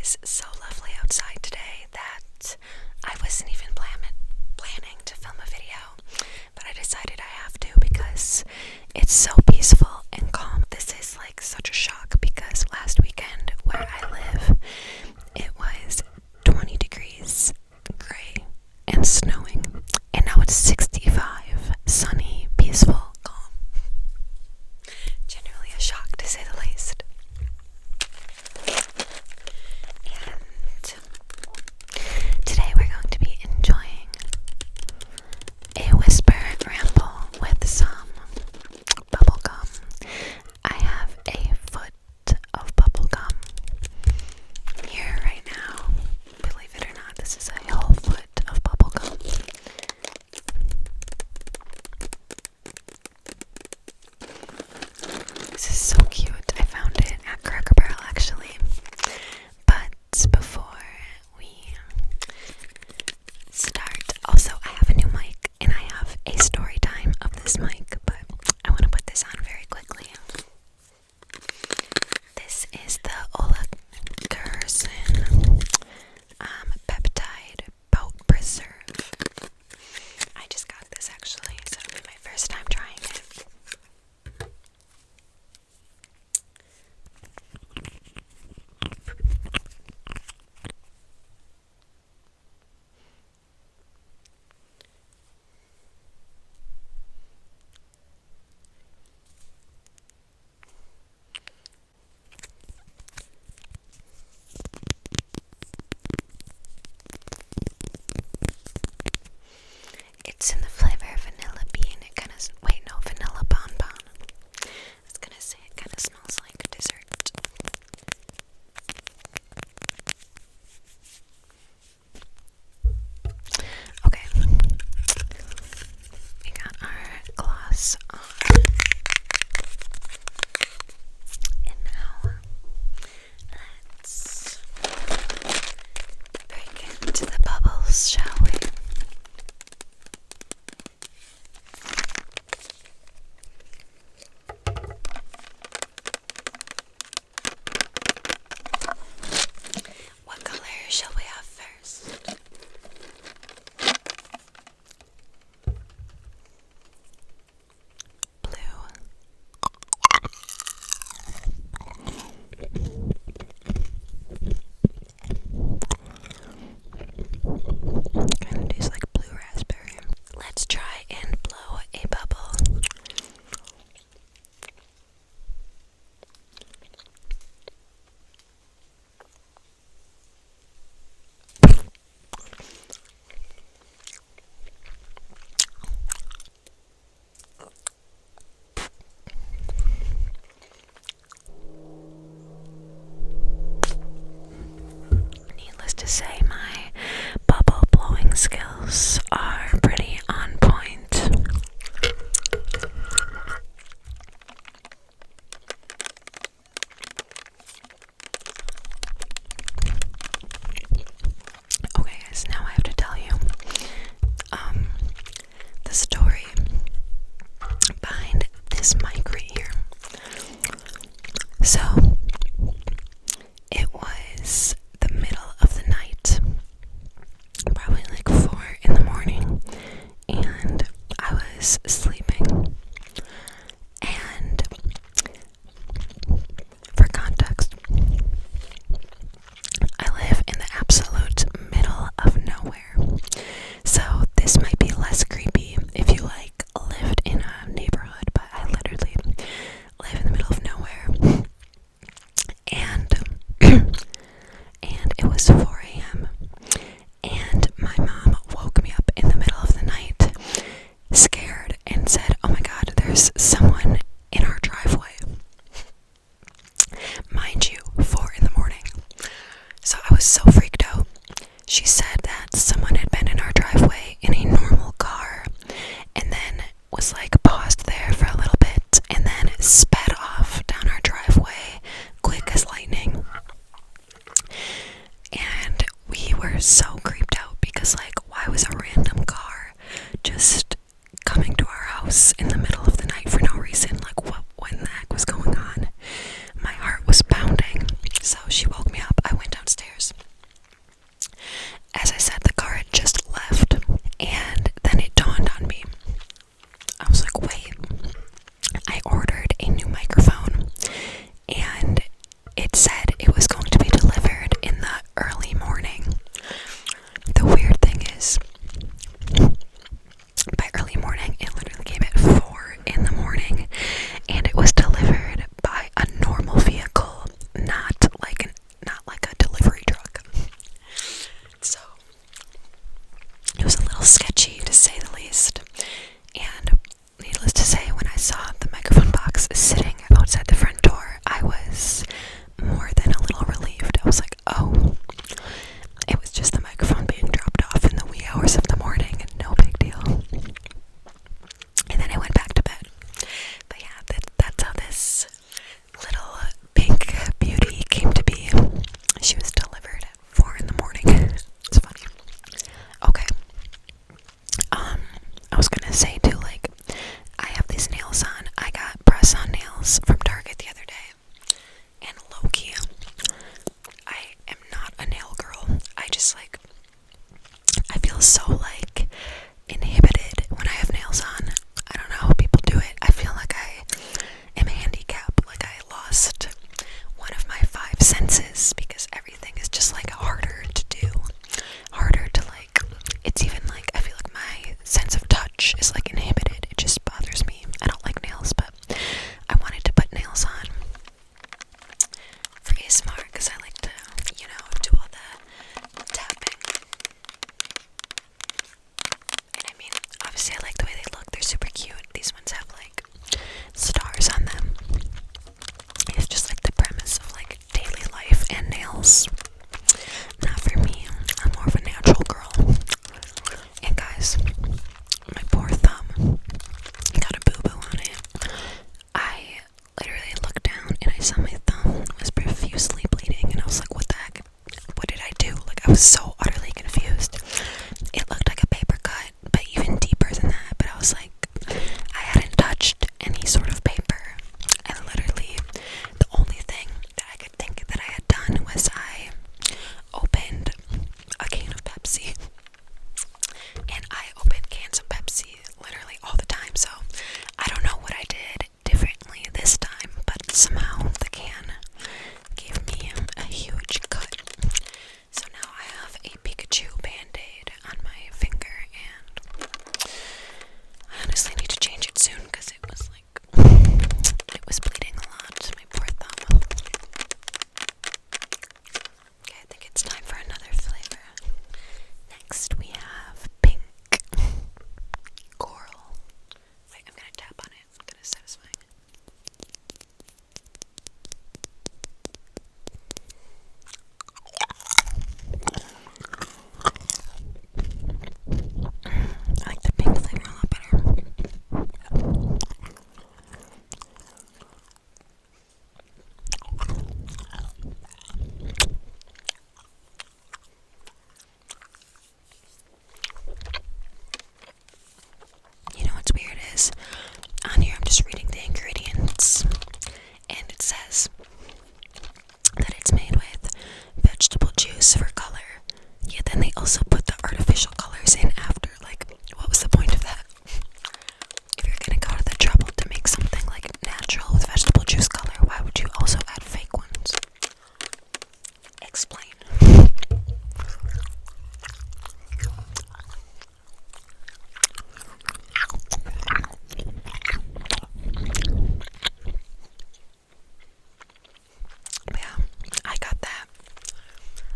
is so lovely outside today that I wasn't even planning to film a video, but I decided I have to because it's so peaceful and calm. This is like such a shock because last weekend where I live, it was 20 degrees, gray, and snowing, and now it's 65, sunny, peaceful, calm. Generally a shock to say the least. And today we're going to be enjoying a whisper ramble with some bubblegum. I have a foot of bubblegum here right now. Believe it or not, this is a whole foot of bubblegum. This is so cute. I found it at Cracker Barrel actually. But before we start, also I have a new mic and I have a story time of this mic, but I want to put this on very quickly. This is the Ola peptide boat preserve. I just got this actually, so it'll be my first time trying it. It's in the flavor of vanilla bean. It kind of, wait, no, vanilla bonbon. I was gonna say it kind of smells like dessert. Okay, we got our gloss on, and now let's break into the bubbles, shall we? What color shall we have first? Blue. Kind of tastes like blue raspberry. Let's try and blow a bubble. Needless to say, my bubble blowing skills are pretty on point. Okay guys, now I have to tell you the story behind this mic right here. So it was the middle of the night, probably like 4 in the morning, and I was sleeping. And for context, I live in the absolute middle of nowhere, so this might be less creepy if you like lived in a neighborhood, but I literally live in the middle of nowhere. And it was 4 a.m. and my mom woke me up in the middle of the night, scared, and said, "Oh my god, there's someone in our driveway." Mind you, 4 in the morning. So I was so freaked out. She said that someone had been in our driveway in a normal car and then was like paused there for a little bit and then sped off down our driveway quick as lightning. And we were so creeped out because, like, why was a random car just coming to our house in the middle of the night for no reason? Like, what in the heck was going on? My heart was pounding. So she woke me up. I went downstairs feel so like inhibited when I have nails on. I don't know how people do it. I feel like I am handicapped, like I lost one of my five senses because everything is just like harder to do, harder to like, it's even like, I feel like my sense of touch is like inhibited. It just bothers me. I don't like nails, but I wanted to put nails on for ASMR because I like to, do all the tapping. And I mean, obviously I like the way they look. They're super cute. These ones have like stars on them. It's just like the premise of like daily life and nails. Not for me. I'm more of a natural girl. And guys, my poor thumb got a boo-boo on it. I literally looked down and I saw my thumb was profusely bleeding and I was like, what the heck? What did I do? Like, I was so utterly confused. It looked like a paper cut, but even deeper than that. But I was like, I hadn't touched any sort of paper. And literally, the only thing that I could think that I had done was I opened a can of Pepsi. And I open cans of Pepsi literally all the time, so I don't know what I did differently this time, but somehow the can gave me a huge cut. So now I have a Pikachu band-aid on my finger, and I honestly need to change it soon because it was like, it was bleeding a lot, my poor thumb. Okay, I think it's time for another flavor. Next we have pink coral. Wait, I'm gonna tap on it. It's kind of satisfying. I like the pink flavor a lot better. You know what's weird is, on here I'm just reading the ingredients, and it says that it's made with vegetable juice for color, yet then they also put the artificial colors in after. Like, what was the point of that? If you're gonna go to the trouble to make something like natural with vegetable juice color, why would you also add fake ones? Explain. Yeah, I got that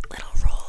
little roll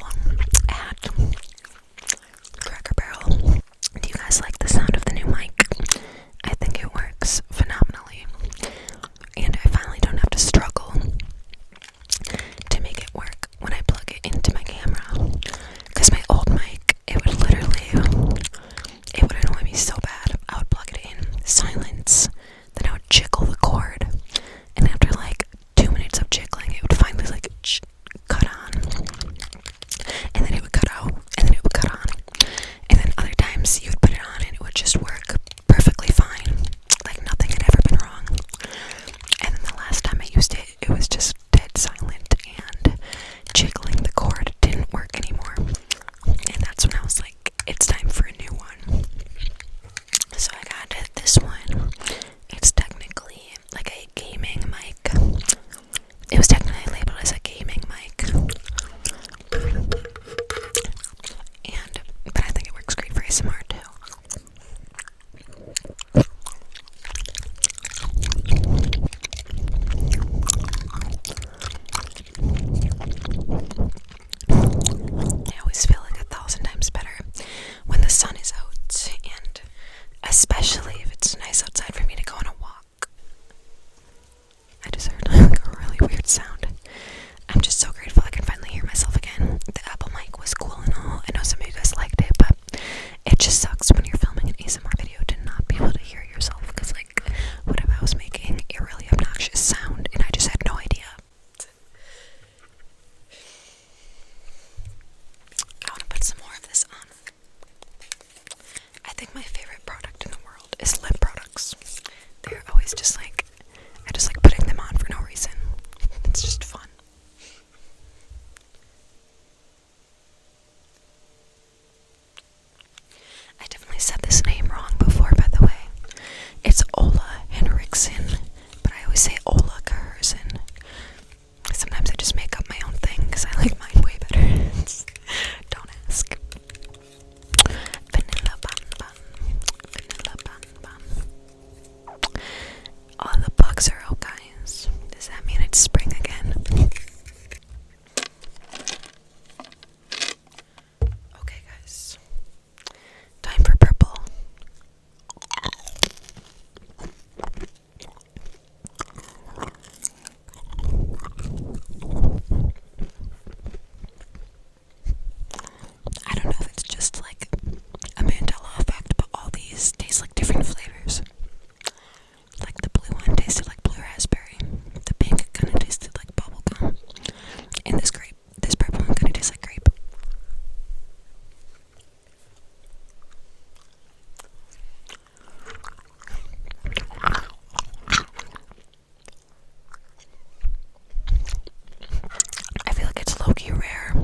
low-key rare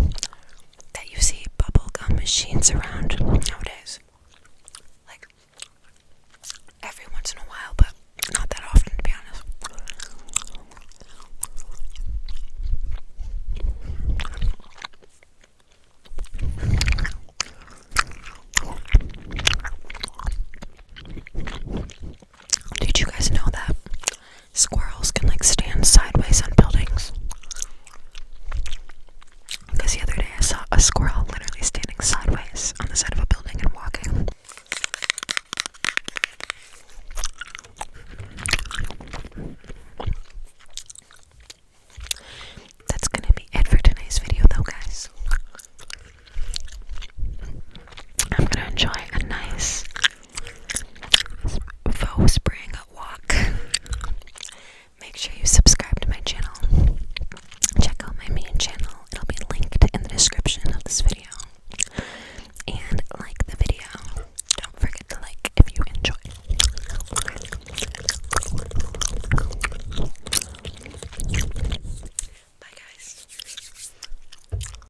that you see bubblegum machines around nowadays. Like, every once in a while, but not that often, to be honest. Did you guys know that squirrels can like stand sideways on buildings? Because the other day I saw a squirrel literally